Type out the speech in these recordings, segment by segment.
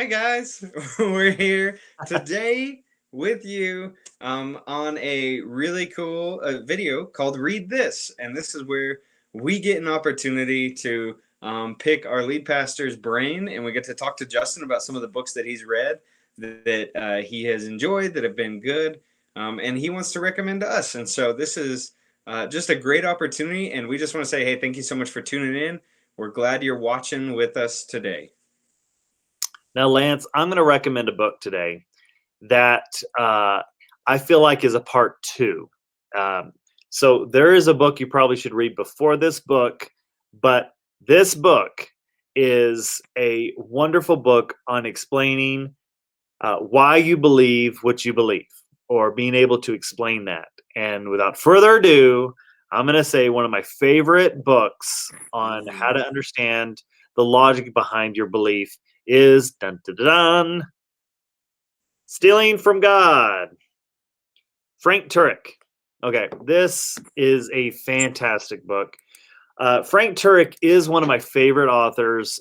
Hi guys, we're here today with you on a really cool video called Read This. And this is where we get an opportunity to pick our lead pastor's brain, and we get to talk to Justin about some of the books that he's read that he has enjoyed, that have been good, and he wants to recommend to us. And so this is just a great opportunity, and we just want to say, hey, thank you so much for tuning in. We're glad you're watching with us today. Now, Lance, I'm going to recommend a book today that I feel like is a part two. So there is a book you probably should read before this book, but this book is a wonderful book on explaining why you believe what you believe, or being able to explain that. And without further ado, I'm going to say one of my favorite books on how to understand the logic behind your belief is dun, dun, dun, dun, Stealing from God, Frank Turek. Okay, this is a fantastic book. Frank Turek is one of my favorite authors.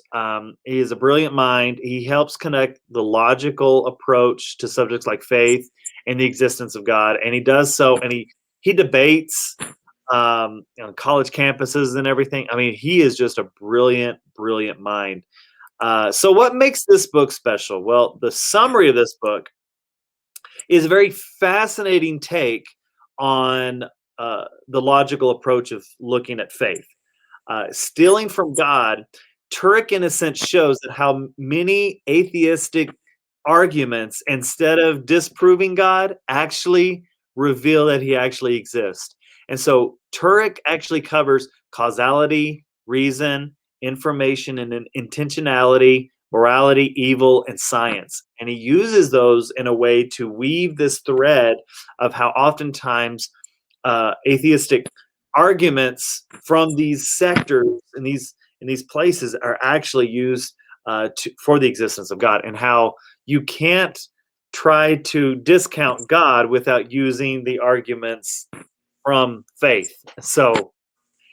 He is a brilliant mind. He helps connect the logical approach to subjects like faith and the existence of God, and he does so. And he debates on college campuses and everything. I mean, he is just a brilliant, brilliant mind. So what makes this book special? Well, the summary of this book is a very fascinating take on the logical approach of looking at faith. Stealing from God, Turek, in a sense, shows that how many atheistic arguments, instead of disproving God, actually reveal that he actually exists. And so Turek actually covers causality, reason, information, and intentionality, morality, evil, and science. And he uses those in a way to weave this thread of how oftentimes atheistic arguments from these sectors and these places are actually used for the existence of God, and how you can't try to discount God without using the arguments from faith. So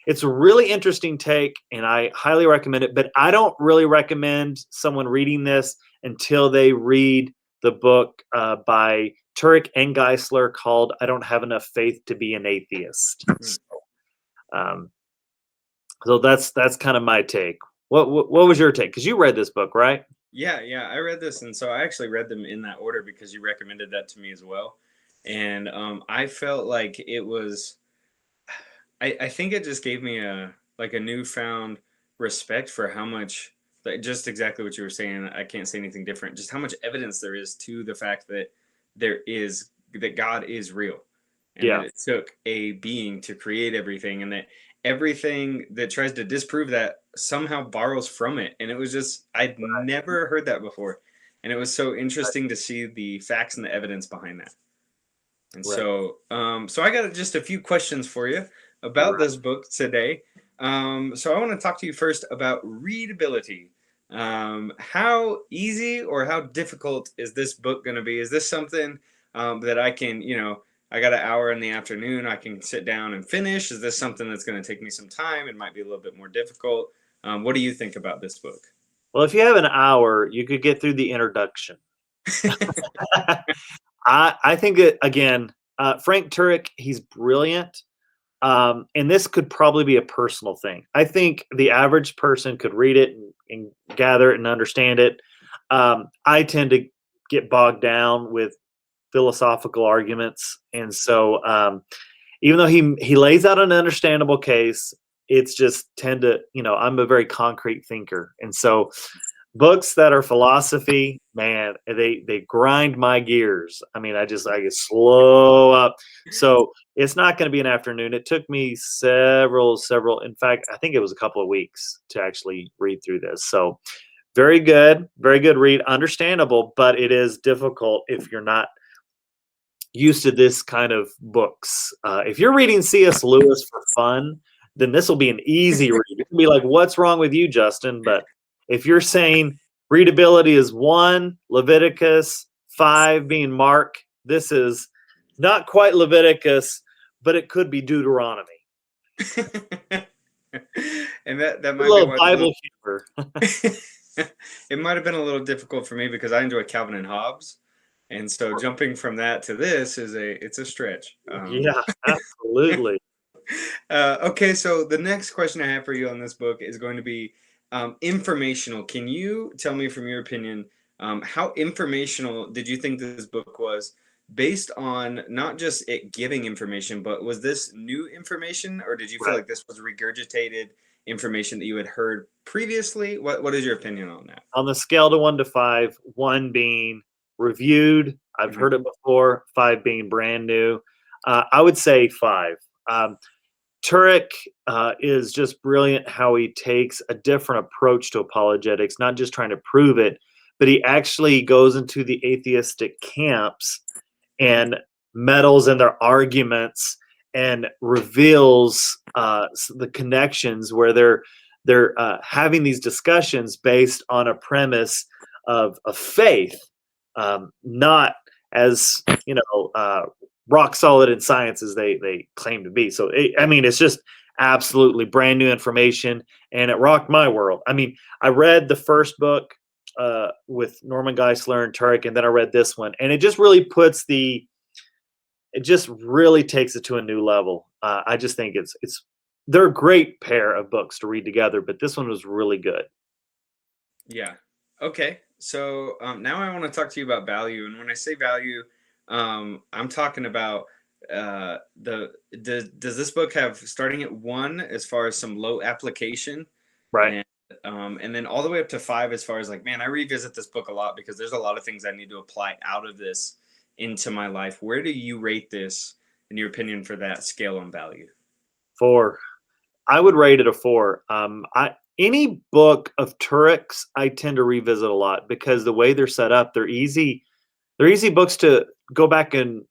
it's a really interesting take, and I highly recommend it. But I don't really recommend someone reading this until they read the book by Turek and Geisler called "I Don't Have Enough Faith to Be an Atheist." Um, so that's kind of my take. What was your take? Because you read this book, right? Yeah, I read this, and so I actually read them in that order because you recommended that to me as well. And I felt like it was, I think it just gave me a newfound respect for how much, like, just exactly what you were saying. I can't say anything different. Just how much evidence there is to the fact that that God is real, and that Yeah. it took a being to create everything, and that everything that tries to disprove that somehow borrows from it. And it was just, I'd never heard that before. And it was so interesting to see the facts and the evidence behind that. And Right. so I got just a few questions for you about this book today. So I want to talk to you first about readability. How easy or how difficult is this book going to be? Is this something that I can, I got an hour in the afternoon, I can sit down and finish? Is this something that's going to take me some time? It might be a little bit more difficult. What do you think about this book? Well, if you have an hour, you could get through the introduction. I think that, again, Frank Turek, he's brilliant. And this could probably be a personal thing. I think the average person could read it and gather it and understand it. I tend to get bogged down with philosophical arguments. And so even though he lays out an understandable case, it's just tend to, I'm a very concrete thinker. And so books that are philosophy, man, they grind my gears. I mean, I get slow up. So it's not going to be an afternoon. It took me several. In fact, I think it was a couple of weeks to actually read through this. So very good read, understandable, but it is difficult if you're not used to this kind of books. If you're reading C.S. Lewis for fun, then this will be an easy read. It can be like, what's wrong with you, Justin? But if you're saying readability is 1, Leviticus, 5 being Mark, this is not quite Leviticus, but it could be Deuteronomy. And that A might be little why Bible humor. It might have been a little difficult for me because I enjoy Calvin and Hobbes, and so jumping from that to this is a stretch. Yeah, absolutely. Okay, so the next question I have for you on this book is going to be informational. Can you tell me, from your opinion, how informational did you think this book was, based on not just it giving information, but was this new information, or did you feel Right. like this was regurgitated information that you had heard previously? What is your opinion on that? On the scale to 1 to 5, 1 being reviewed, I've Mhm. heard it before, 5 being brand new. I would say 5. Um, Turek is just brilliant how he takes a different approach to apologetics, not just trying to prove it, but he actually goes into the atheistic camps and meddles in their arguments and reveals the connections where they're having these discussions based on a premise of faith, not as rock solid in science as they claim to be. So I mean, it's just absolutely brand new information, and it rocked my world. I mean, I read the first book with Norman Geisler and Turek, and then I read this one, and it just really it just really takes it to a new level. I just think it's they're a great pair of books to read together, but this one was really good. Yeah. Okay. So now I want to talk to you about value, and when I say value, I'm talking about does this book have, starting at 1 as far as some low application, Right. and and then all the way up to 5 as far as like, man, I revisit this book a lot because there's a lot of things I need to apply out of this into my life. Where do you rate this, in your opinion, for that scale on value? 4. I would rate it a 4. I Any book of Turek's I tend to revisit a lot because the way they're set up, they're easy. They're easy books to go back and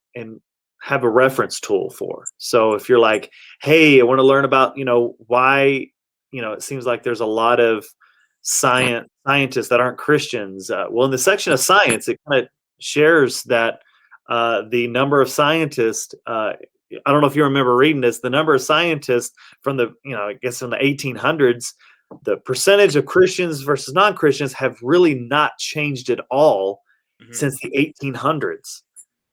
have a reference tool for. So if you're like, hey, I want to learn about why it seems like there's a lot of scientists that aren't Christians. Well, in the section of science, it kind of shares that the number of scientists. I don't know if you remember reading this. The number of scientists from the I guess from the 1800s, the percentage of Christians versus non-Christians have really not changed at all Hmm. since the 1800s.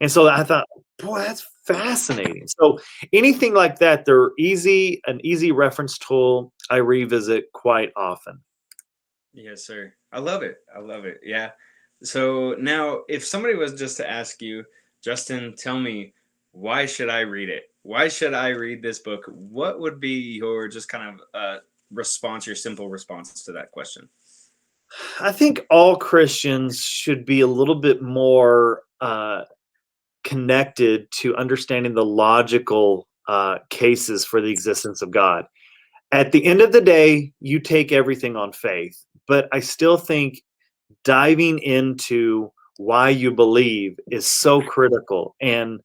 And so I thought, boy, that's fascinating. So anything like that, they're an easy reference tool I revisit quite often. Yes, sir. I love it. I love it. Yeah. So now, if somebody was just to ask you, Justin, tell me, why should I read it? Why should I read this book? What would be your just kind of response, your simple response to that question? I think all Christians should be a little bit more connected to understanding the logical cases for the existence of God. At the end of the day, you take everything on faith, but I still think diving into why you believe is so critical. And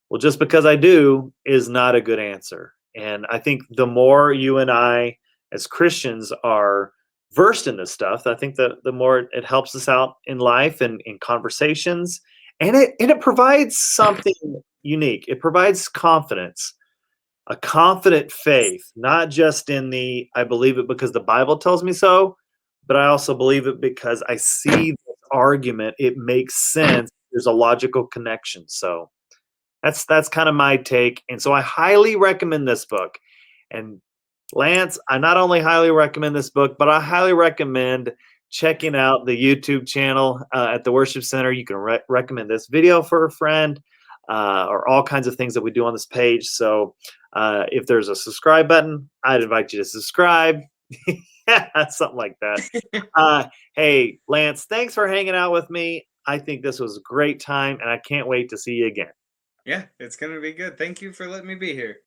well, just because I do is not a good answer. And I think the more you and I, as Christians, are versed in this stuff, I think the more it helps us out in life and in conversations. And it provides something unique. It provides confidence, a confident faith, not just in the I believe it because the Bible tells me so, but I also believe it because I see this argument. It makes sense. There's a logical connection. So that's kind of my take. And so I highly recommend this book. And Lance, I not only highly recommend this book, but I highly recommend checking out the YouTube channel at the Worship Center. You can recommend this video for a friend or all kinds of things that we do on this page. So if there's a subscribe button, I'd invite you to subscribe. Yeah, something like that. Hey, Lance, thanks for hanging out with me. I think this was a great time, and I can't wait to see you again. Yeah, it's going to be good. Thank you for letting me be here.